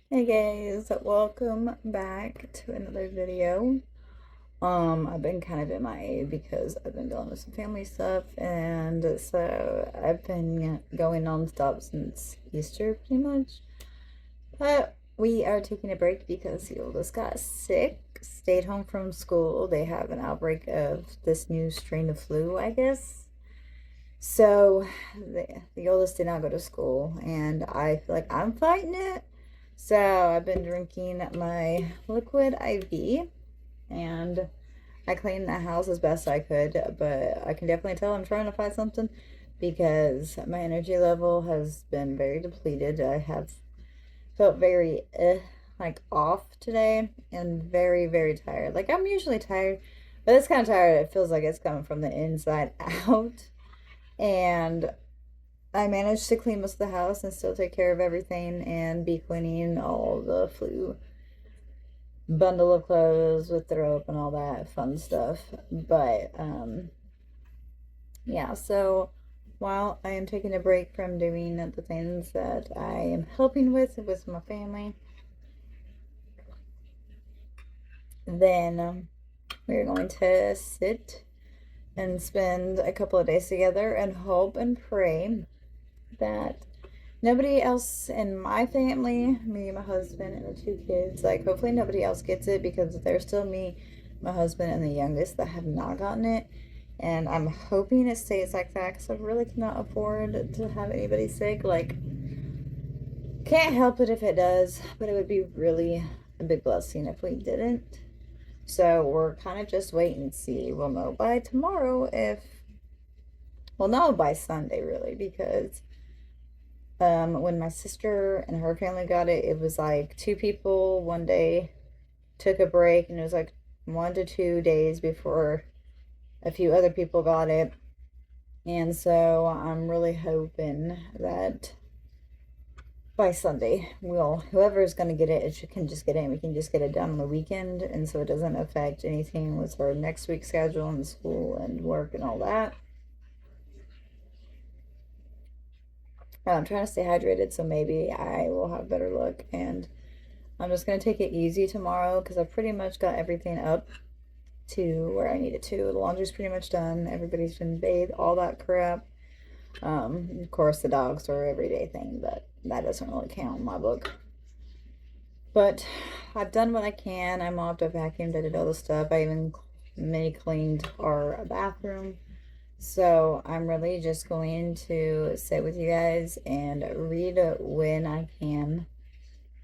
Hey guys, welcome back to another video. I've been kind of MIA because I've been dealing with some family stuff, and so I've been going nonstop since Easter pretty much. But we are taking a break because the oldest got sick, stayed home from school. They have an outbreak of this new strain of flu, I guess. So the oldest did not go to school, and I feel like I'm fighting it. So I've been drinking my liquid IV, and I cleaned the house as best I could, but I can definitely tell I'm trying to find something because my energy level has been very depleted. I have felt very like off today and very, very tired. Like I'm usually tired, but this kind of tired, it feels like it's coming from the inside out. And I managed to clean most of the house and still take care of everything and be cleaning all the flu bundle of clothes with the rope and all that fun stuff. But yeah, so while I am taking a break from doing the things that I am helping with my family, then we're going to sit and spend a couple of days together and hope and pray that nobody else in my family, me, my husband, and the two kids, like hopefully nobody else gets it because there's still me, my husband, and the youngest that have not gotten it. And I'm hoping it stays like that because I really cannot afford to have anybody sick. Like, can't help it if it does, but it would be really a big blessing if we didn't. So we're kind of just waiting and see. We'll know by tomorrow if, well, no, by Sunday really, because when my sister and her family got it, it was like two people one day took a break, and it was like 1 to 2 days before a few other people got it. And so I'm really hoping that by Sunday, whoever is going to get it, can just get it, and we can just get it done on the weekend, and so it doesn't affect anything with our next week's schedule and school and work and all that. I'm trying to stay hydrated, so maybe I will have better luck. And I'm just going to take it easy tomorrow because I've pretty much got everything up to where I need it to. The laundry's pretty much done. Everybody's been bathed, all that crap. Of course, the dogs are an everyday thing, but that doesn't really count in my book. But I've done what I can. I mopped, I vacuumed, I did all the stuff. I even mini cleaned our bathroom. So I'm really just going to sit with you guys and read when I can.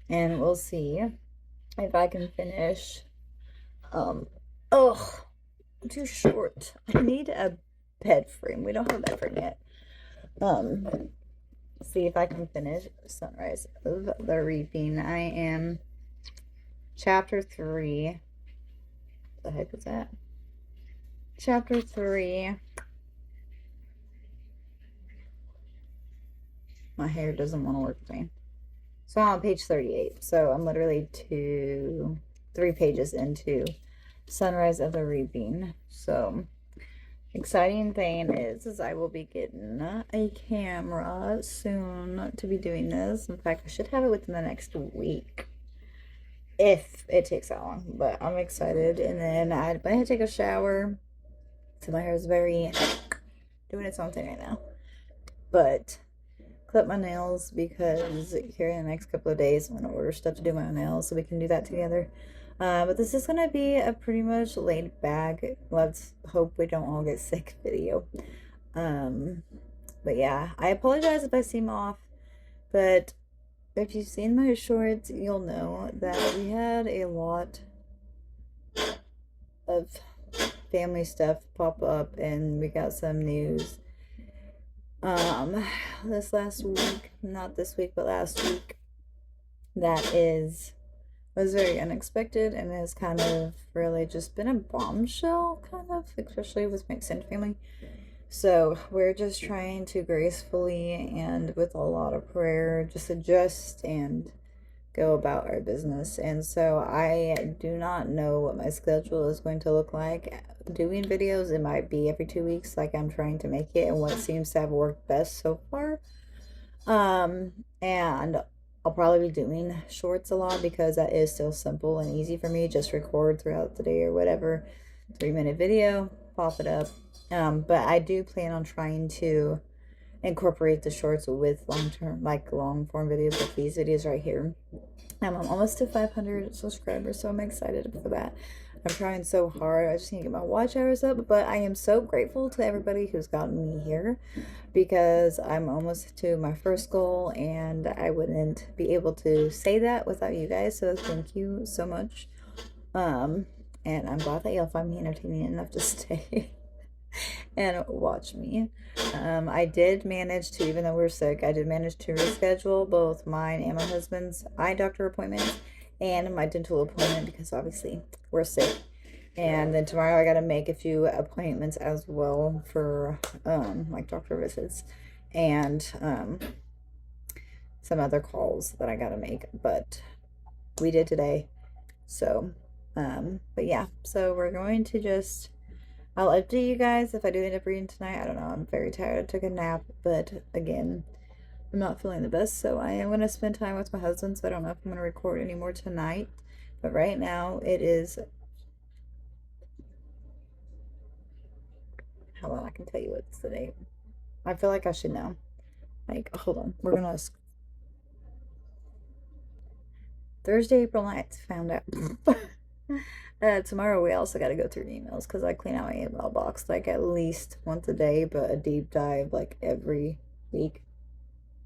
And we'll see if I can finish. Oh, too short. I need a bed frame. We don't have a bed frame yet. See if I can finish Sunrise of the Reaping. I am chapter 3. What the heck is that? Chapter 3. My hair doesn't want to work with me. So I'm on page 38. So I'm literally 3 pages into Sunrise of the Reaping. So exciting thing is I will be getting a camera soon to be doing this. In fact, I should have it within the next week if it takes that long. But I'm excited. And then I'm going to take a shower. So my hair is very doing its own thing right now. But clip my nails because here in the next couple of days I'm going to order stuff to do my nails so we can do that together. But this is going to be a pretty much laid back, let's hope we don't all get sick video. But yeah, I apologize if I seem off, but if you've seen my shorts, you'll know that we had a lot of family stuff pop up, and we got some news this last week, not this week, but last week, that was very unexpected and has kind of really just been a bombshell, kind of, especially with my extended family. So we're just trying to gracefully and with a lot of prayer just adjust and go about our business. And so I do not know what my schedule is going to look like doing videos. It might be every 2 weeks like I'm trying to make it, and what seems to have worked best so far. And I'll probably be doing shorts a lot because that is still simple and easy for me. Just record throughout the day or whatever, 3-minute video, pop it up. But I do plan on trying to incorporate the shorts with long form videos like these videos right here. I'm almost to 500 subscribers, so I'm excited for that. I'm trying so hard. I just need to get my watch hours up, but I am so grateful to everybody who's gotten me here because I'm almost to my first goal, and I wouldn't be able to say that without you guys. So thank you so much. Um, and I'm glad that y'all find me entertaining enough to stay and watch me. I did manage to, even though we're sick, I did manage to reschedule both mine and my husband's eye doctor appointments and my dental appointment because obviously we're sick. And then tomorrow I got to make a few appointments as well for like doctor visits and some other calls that I got to make. But we did today. So, but yeah, so we're going to just I'll update you guys if I do end up reading tonight. I don't know. I'm very tired. I took a nap, but again, I'm not feeling the best. So I am going to spend time with my husband. So I don't know if I'm going to record anymore tonight. But right now it is. Hold on. I can tell you what's the date. I feel like I should know. Like, hold on. We're going to. Thursday, April 9th. Found out. Tomorrow we also got to go through emails because I clean out my email box like at least once a day, but a deep dive like every week.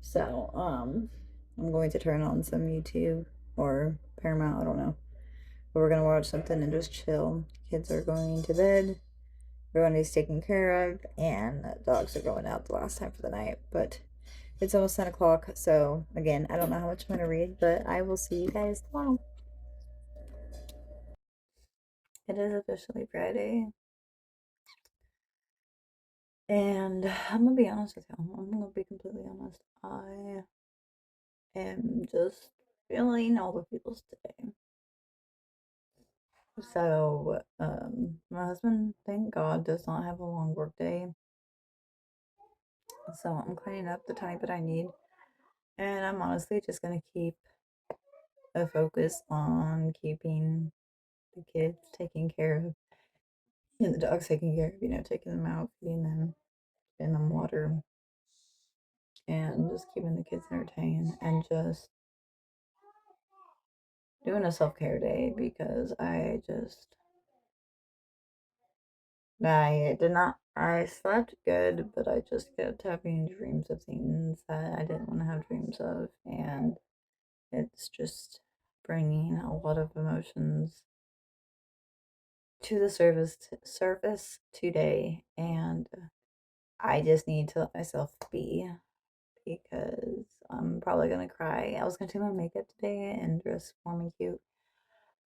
So, I'm going to turn on some YouTube or Paramount, I don't know. But we're gonna watch something and just chill. Kids are going to bed, everyone is taken care of, and dogs are going out the last time for the night. But it's almost 10 o'clock, so again, I don't know how much I'm gonna read, but I will see you guys tomorrow. It is officially Friday. And I'm gonna be honest with you. I'm gonna be completely honest. I am just feeling all the feels today. So, my husband, thank God, does not have a long work day. So I'm cleaning up the tiny bit I need. And I'm honestly just gonna keep a focus on keeping the kids taken care of and the dogs taken care of, taking them out, feeding them, giving them water, and just keeping the kids entertained and just doing a self-care day because I slept good, but I just kept having dreams of things that I didn't want to have dreams of, and it's just bringing a lot of emotions to the surface today, and I just need to let myself be because I'm probably gonna cry. I was gonna do my makeup today and dress warm and cute.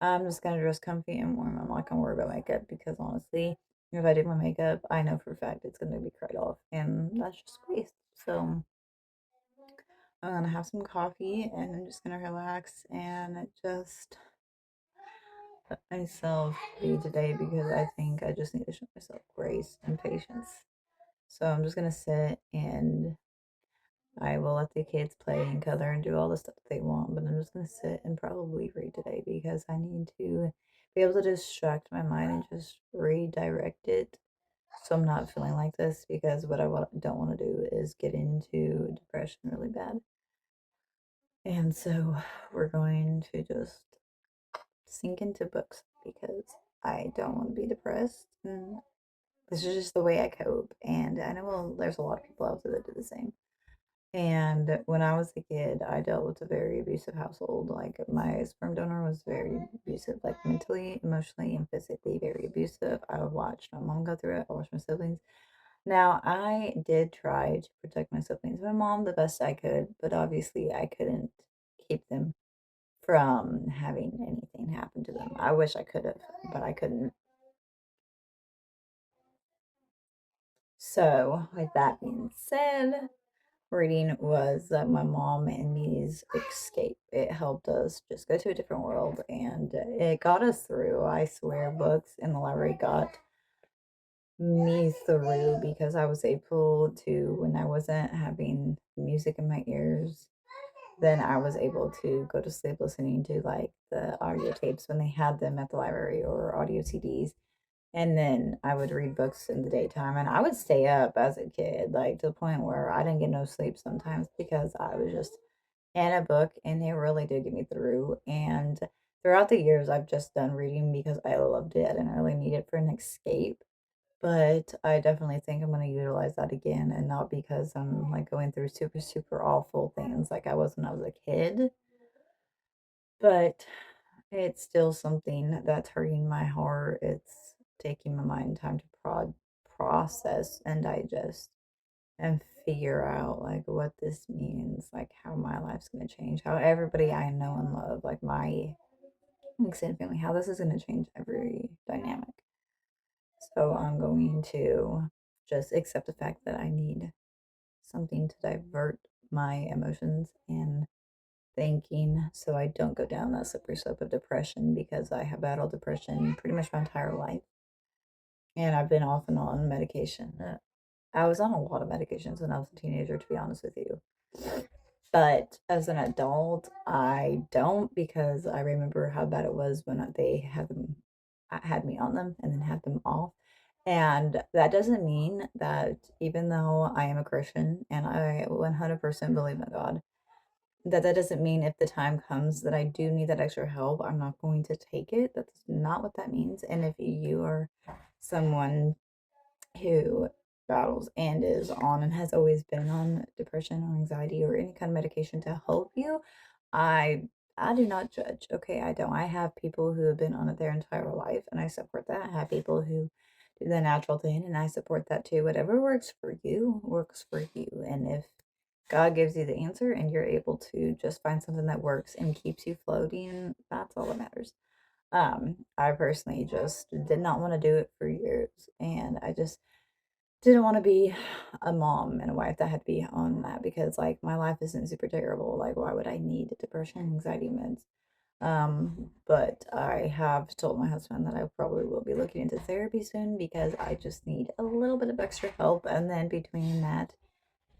I'm just gonna dress comfy and warm. I'm not gonna worry about makeup because honestly, if I do my makeup, I know for a fact it's gonna be cried off, and that's just waste. So I'm gonna have some coffee and I'm just gonna relax and just let myself be today because I think I just need to show myself grace and patience. So I'm just gonna sit and I will let the kids play and color and do all the stuff they want, but I'm just gonna sit and probably read today because I need to be able to distract my mind and just redirect it so I'm not feeling like this because what I don't want to do is get into depression really bad. And so we're going to just sink into books because I don't want to be depressed. And this is just the way I cope. And I know there's a lot of people out there that do the same. And when I was a kid, I dealt with a very abusive household. Like my sperm donor was very abusive, like mentally, emotionally, and physically very abusive. I would watch my mom go through it. I watched my siblings. Now, I did try to protect my siblings, my mom, the best I could, but obviously I couldn't keep them from having anything happen to them. I wish I could have, but I couldn't. So, with that being said, reading was my mom and me's escape. It helped us just go to a different world and it got us through. I swear, books in the library got me through because I was able to, when I wasn't having music in my ears, then I was able to go to sleep listening to like the audio tapes when they had them at the library or audio CDs. And then I would read books in the daytime and I would stay up as a kid, like to the point where I didn't get no sleep sometimes because I was just in a book and it really did get me through. And throughout the years, I've just done reading because I loved it. I didn't really need it for an escape. But I definitely think I'm going to utilize that again and not because I'm like going through super, super awful things like I was when I was a kid. But it's still something that's hurting my heart. It's taking my mind time to process and digest and figure out like what this means, like how my life's going to change, how everybody I know and love, like my extended family, how this is going to change every dynamic. So I'm going to just accept the fact that I need something to divert my emotions and thinking so I don't go down that slippery slope of depression because I have battled depression pretty much my entire life. And I've been off and on medication. I was on a lot of medications when I was a teenager, to be honest with you. But as an adult, I don't because I remember how bad it was when they had me on them and then had them off. And that doesn't mean that even though I am a Christian and I 100% believe in God, that doesn't mean if the time comes that I do need that extra help, I'm not going to take it. That's not what that means. And if you are someone who battles and is on and has always been on depression or anxiety or any kind of medication to help you, I do not judge. Okay, I don't. I have people who have been on it their entire life and I support that. I have people who do the natural thing and I support that too. Whatever works for you works for you. And if God gives you the answer and you're able to just find something that works and keeps you floating, that's all that matters. I personally just did not want to do it for years and I just didn't want to be a mom and a wife that had to be on that because like my life isn't super terrible. Like why would I need depression, anxiety meds? But I have told my husband that I probably will be looking into therapy soon because I just need a little bit of extra help. And then between that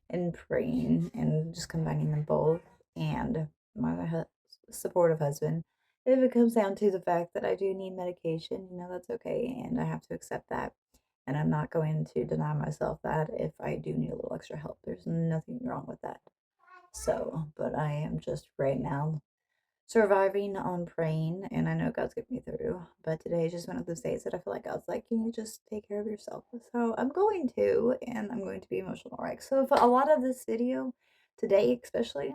and praying and just combining them both and my supportive husband, if it comes down to the fact that I do need medication, that's okay. And I have to accept that. And I'm not going to deny myself that if I do need a little extra help. There's nothing wrong with that. So, but I am just right now surviving on praying, and I know God's getting me through. But today is just one of those days that I feel like God's like, can you just take care of yourself? So I'm going to, and I'm going to be emotional, right? So for a lot of this video today, especially,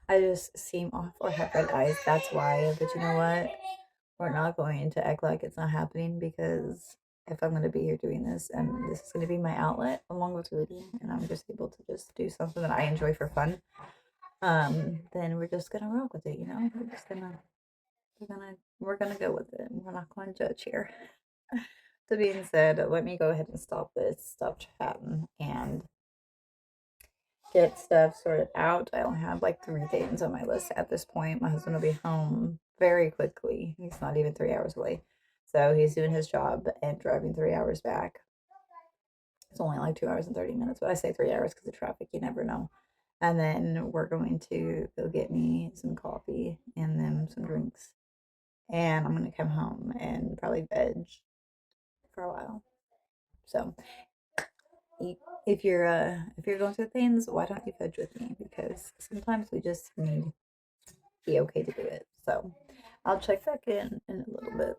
I just seem off or have red eyes. That's why. But you know what? We're not going to act like it's not happening because if I'm going to be here doing this and this is going to be my outlet along with reading and I'm just able to just do something that I enjoy for fun, then we're just going to rock with it, We're just going to, we're going to go with it. We're not going to judge here. That being said, let me go ahead and stop chatting and get stuff sorted out. I only have like 3 things on my list at this point. My husband will be home very quickly. He's not even 3 hours away. So he's doing his job and driving 3 hours back. It's only like 2 hours and 30 minutes, but I say 3 hours because of traffic. You never know. And then we're going to go get me some coffee and then some drinks. And I'm going to come home and probably veg for a while. So if you're going through things, why don't you veg with me? Because sometimes we just need to be okay to do it. So I'll check back in a little bit.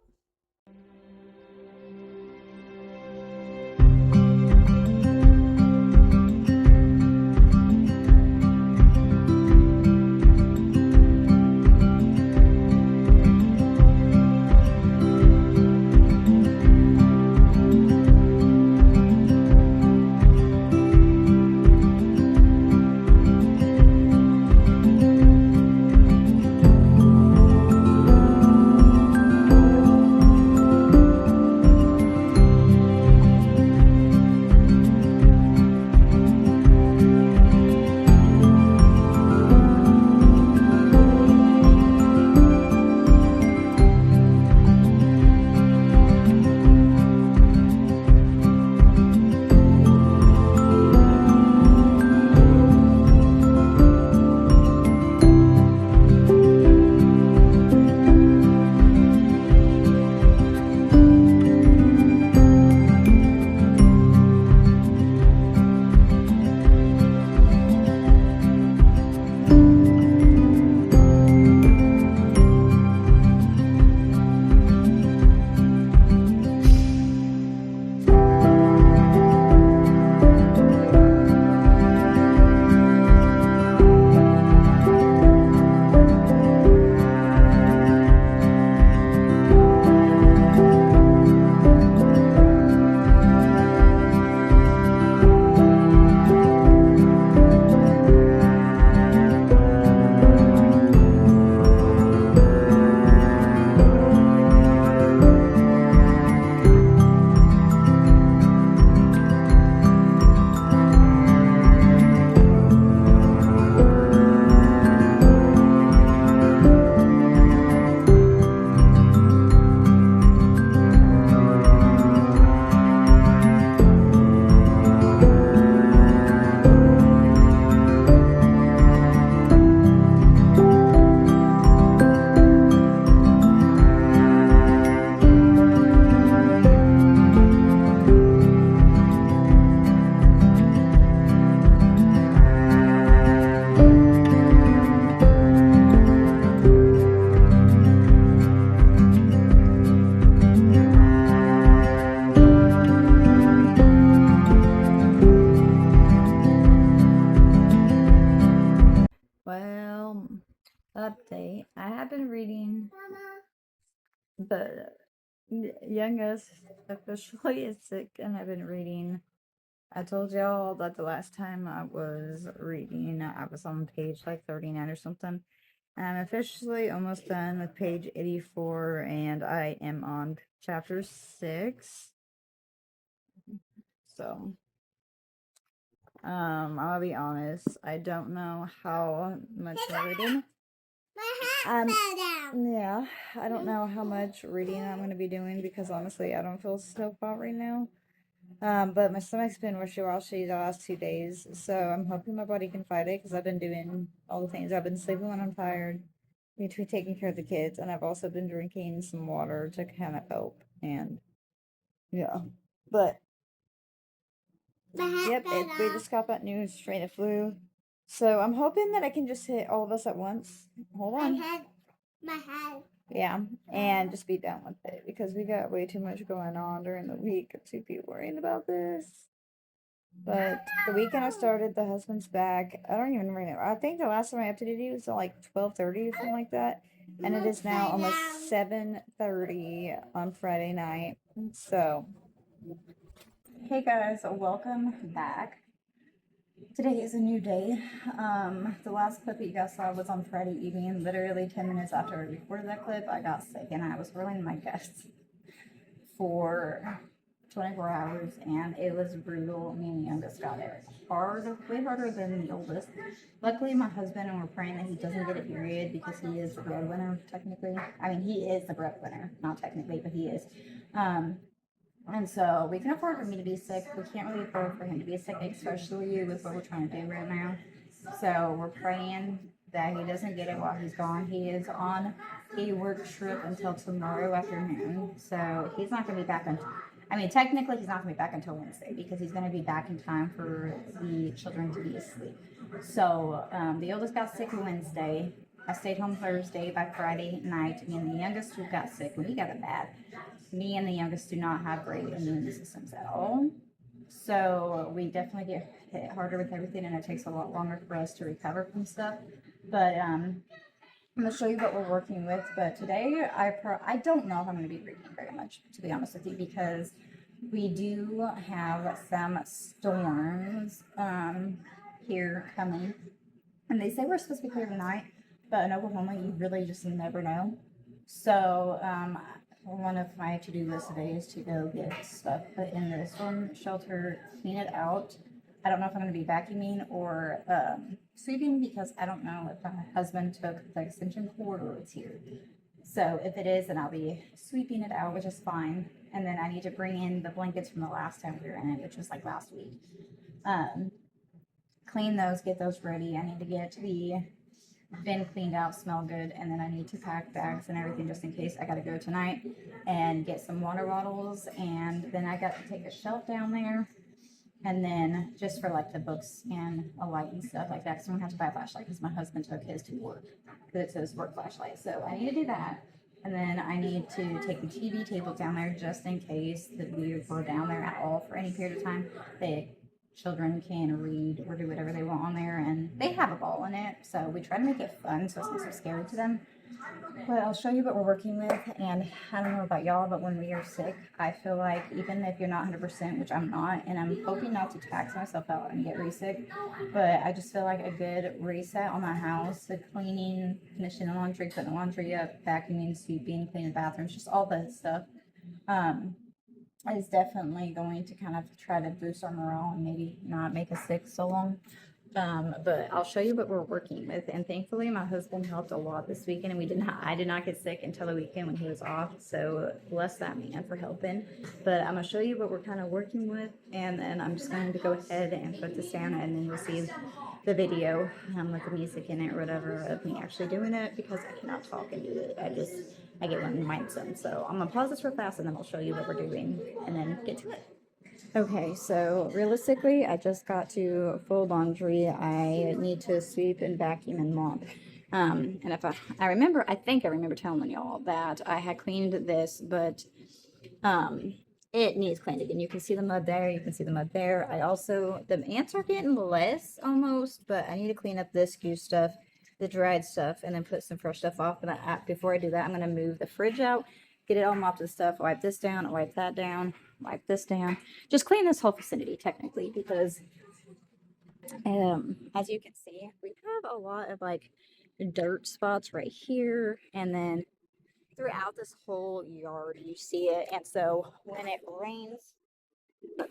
Okay, I have been reading the youngest officially is sick, and I've been reading. I told y'all that the last time I was reading, I was on page like 39 or something. I'm officially almost done with page 84, and I am on chapter 6. So, I'll be honest, I don't know how much reading. Yeah, I don't know how much reading I'm going to be doing because honestly, I don't feel so hot right now. But my stomach's been wishy-washy the last 2 days, so I'm hoping my body can fight it because I've been doing all the things. I've been sleeping when I'm tired, between taking care of the kids, and I've also been drinking some water to kind of help. And yeah, but yep, we just got that new strain of flu, so I'm hoping that I can just hit all of us at once. Hold on. My head. Yeah, and just be done with it because we got way too much going on during the week to be worrying about this. But the weekend I started, the husband's back. I don't even remember. I think the last time I updated you was at like 12:30 or something like that. And it is now almost 7:30 on Friday night. So, hey guys, welcome back. Today is a new day. The last clip that you guys saw was on Friday evening. Literally 10 minutes after I recorded that clip, I got sick and I was really my guests for 24 hours, and it was brutal. Me and the youngest got it hard, way harder than the oldest. Luckily, my husband, and we're praying that he doesn't get a period because he is the breadwinner, technically. I mean, he is the breadwinner, not technically, but he is. And so we can afford for me to be sick. We can't really afford for him to be sick, especially with what we're trying to do right now. So we're praying that he doesn't get it while he's gone. He is on a work trip until tomorrow afternoon. So he's not going to be back until, I mean, technically he's not going to be back until Wednesday because he's going to be back in time for the children to be asleep. So the oldest got sick Wednesday. I stayed home Thursday. By Friday night, me and the youngest who got sick, when he got it bad. Me and the youngest do not have great immune systems at all. So we definitely get hit harder with everything, and it takes a lot longer for us to recover from stuff. But I'm going to show you what we're working with. But today, I don't know if I'm going to be reading very much, to be honest with you, because we do have some storms here coming. And they say we're supposed to be clear tonight, but in Oklahoma, you really just never know. So one of my to-do list today is to go get stuff put in the storm shelter, clean it out. I don't know if I'm going to be vacuuming or sweeping because I don't know if my husband took the extension cord or it's here. So if it is, then I'll be sweeping it out, which is fine. And then I need to bring in the blankets from the last time we were in it, which was like last week. Clean those, get those ready. I need to get the bin cleaned out, smell good, and then I need to pack bags and everything just in case I gotta go tonight and get some water bottles. And then I got to take a shelf down there, and then just for like the books and a light and stuff like that, because I'm gonna have to buy a flashlight because my husband took his to work because it's his work flashlight. So I need to do that. And then I need to take the TV table down there just in case that we were down there at all for any period of time. Children can read or do whatever they want on there, and they have a ball in it. So we try to make it fun so it's not so scary to them. But I'll show you what we're working with. And I don't know about y'all, but when we are sick, I feel like even if you're not 100%, which I'm not, and I'm hoping not to tax myself out and get re-sick, but I just feel like a good reset on my house, the cleaning, finishing the laundry, putting the laundry up, vacuuming, sweeping, cleaning the bathrooms, just all that stuff. Is definitely going to kind of try to boost our morale and maybe not make us sick so long. But I'll show you what we're working with. And thankfully, my husband helped a lot this weekend, and I did not get sick until the weekend when he was off. So bless that man for helping. But I'm gonna show you what we're kind of working with, and then I'm just going to go ahead and put this down, and then you'll see the video with the music in it or whatever of me actually doing it because I cannot talk and do it. I get one in my zone. So I'm gonna pause this real fast and then I'll show you what we're doing and then get to it. Okay, so realistically, I just got to full laundry. I need to sweep and vacuum and mop. And if I think I remember telling y'all that I had cleaned this, but it needs cleaned again. You can see the mud there. You can see the mud there. The ants are getting less almost, but I need to clean up this skew stuff. the dried stuff and then put some fresh stuff off. But before I do that, I'm going to move the fridge out, get it all mopped and stuff, wipe this down, wipe that down, wipe this down. Just clean this whole vicinity technically, because as you can see, we have a lot of like dirt spots right here, and then throughout this whole yard you see it. And so when it rains,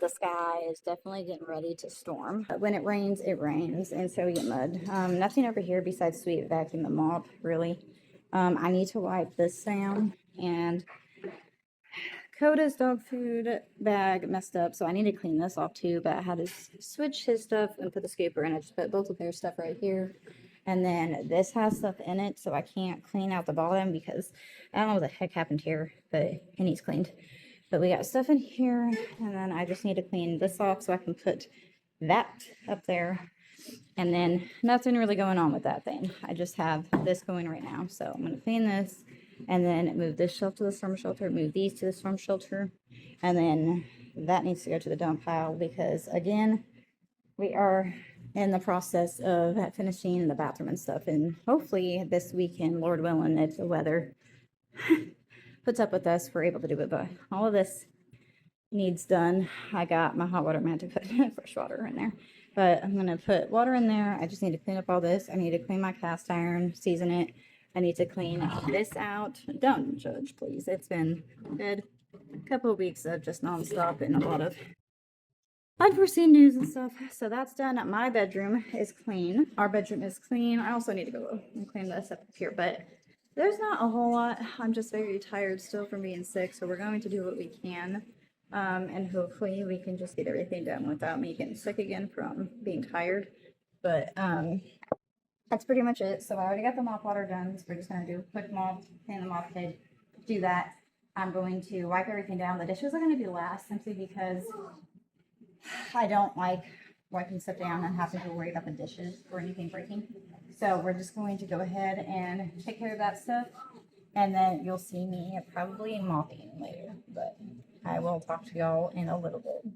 the sky is definitely getting ready to storm. When it rains, and so we get mud. Nothing over here besides sweet vacuum the mop, really. I need to wipe this down, and Coda's dog food bag messed up, so I need to clean this off too, but I had to switch his stuff and put the scooper in. I just put both of their stuff right here. And then this has stuff in it, so I can't clean out the bottom because I don't know what the heck happened here, but it needs cleaned. But we got stuff in here, and then I just need to clean this off so I can put that up there. And then nothing really going on with that thing. I just have this going right now. So I'm going to clean this, and then move this shelf to the storm shelter, move these to the storm shelter, and then that needs to go to the dump pile because, again, we are in the process of finishing the bathroom and stuff. And hopefully this weekend, Lord willing, if the weather puts up with us, we're able to do it. But all of this needs done. I got my hot water man to put fresh water in there, but I'm going to put water in there. I just need to clean up all this. I need to clean my cast iron, season it. I need to clean this out. Don't judge, please. It's been a good couple of weeks of just nonstop and a lot of unforeseen news and stuff. So that's done. My bedroom is clean. Our bedroom is clean. I also need to go and clean this up here, but there's not a whole lot. I'm just very tired still from being sick, so we're going to do what we can. And hopefully we can just get everything done without me getting sick again from being tired. But that's pretty much it. So I already got the mop water done. So we're just going to do a quick mop, clean the mop head, do that. I'm going to wipe everything down. The dishes are going to be last simply because I don't like wiping stuff down and having to worry about the dishes or anything breaking. So we're just going to go ahead and take care of that stuff. And then you'll see me probably mopping later. But I will talk to y'all in a little bit.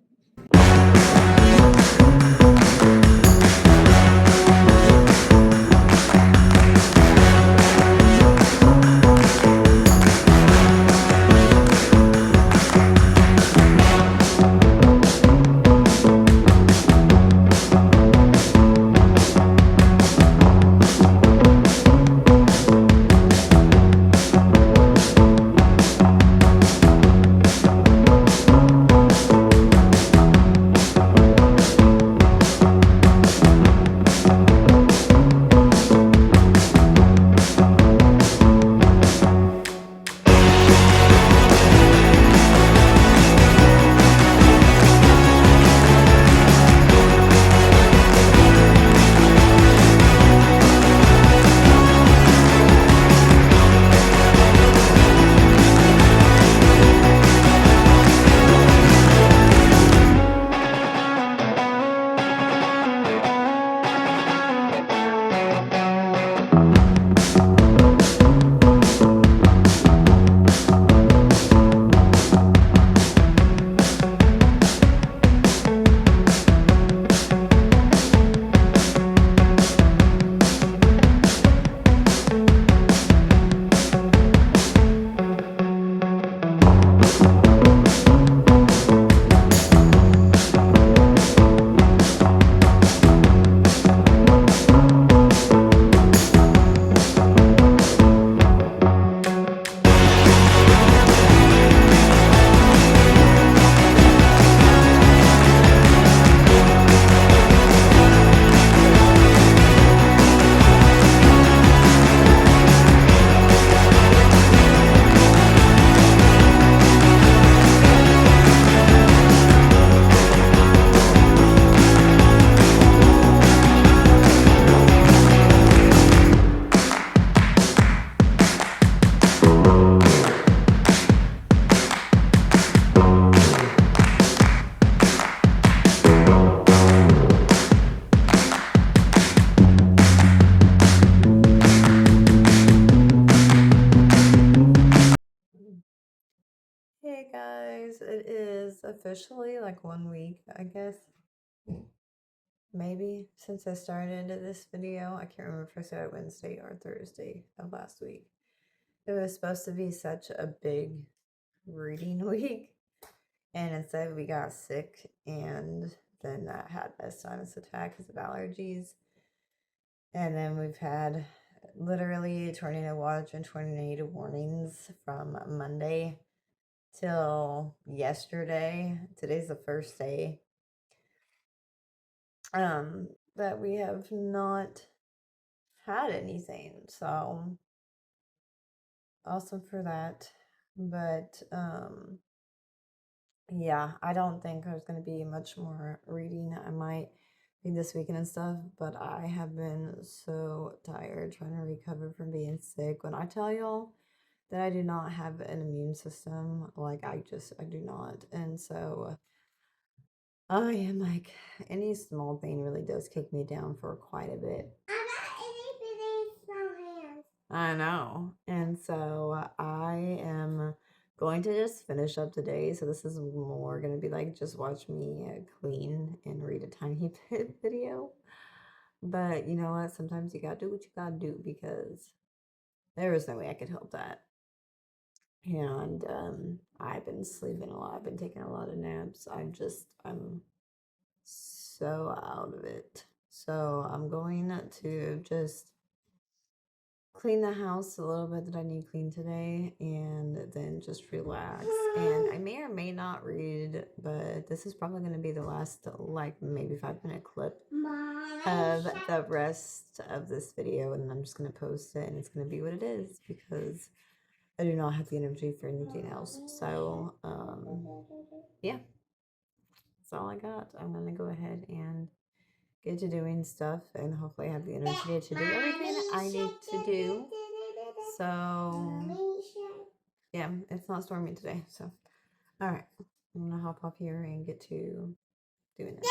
Hey guys, it is officially like 1 week, I guess. maybe, since I started this video. I can't remember if I said Wednesday or Thursday of last week. It was supposed to be such a big reading week, and instead we got sick, and then I had a sinus attack because of allergies. And then we've had literally tornado watch and tornado warnings from Monday till yesterday. Today's the first day that we have not had anything. So awesome for that. But yeah, I don't think there's going to be much more reading. I might read this weekend and stuff, but I have been so tired trying to recover from being sick. When I tell y'all that I do not have an immune system, like I do not. And so I am like, any small thing really does kick me down for quite a bit. I know. And so I am going to just finish up today. So this is more going to be like just watch me clean and read a tiny bit video. But you know what? Sometimes you gotta do what you gotta do because there is no way I could help that. And I've been sleeping a lot. I've been taking a lot of naps. I'm so out of it. So I'm going to just clean the house a little bit that I need clean today and then just relax. And I may or may not read, but this is probably going to be the last like maybe 5-minute clip of the rest of this video, and I'm just going to post it and it's going to be what it is because I do not have the energy for anything else. So yeah, that's all I got. I'm going to go ahead and get to doing stuff and hopefully I have the energy to do everything I need to do. So yeah, it's not storming today. So all right, I'm gonna hop off here and get to doing this.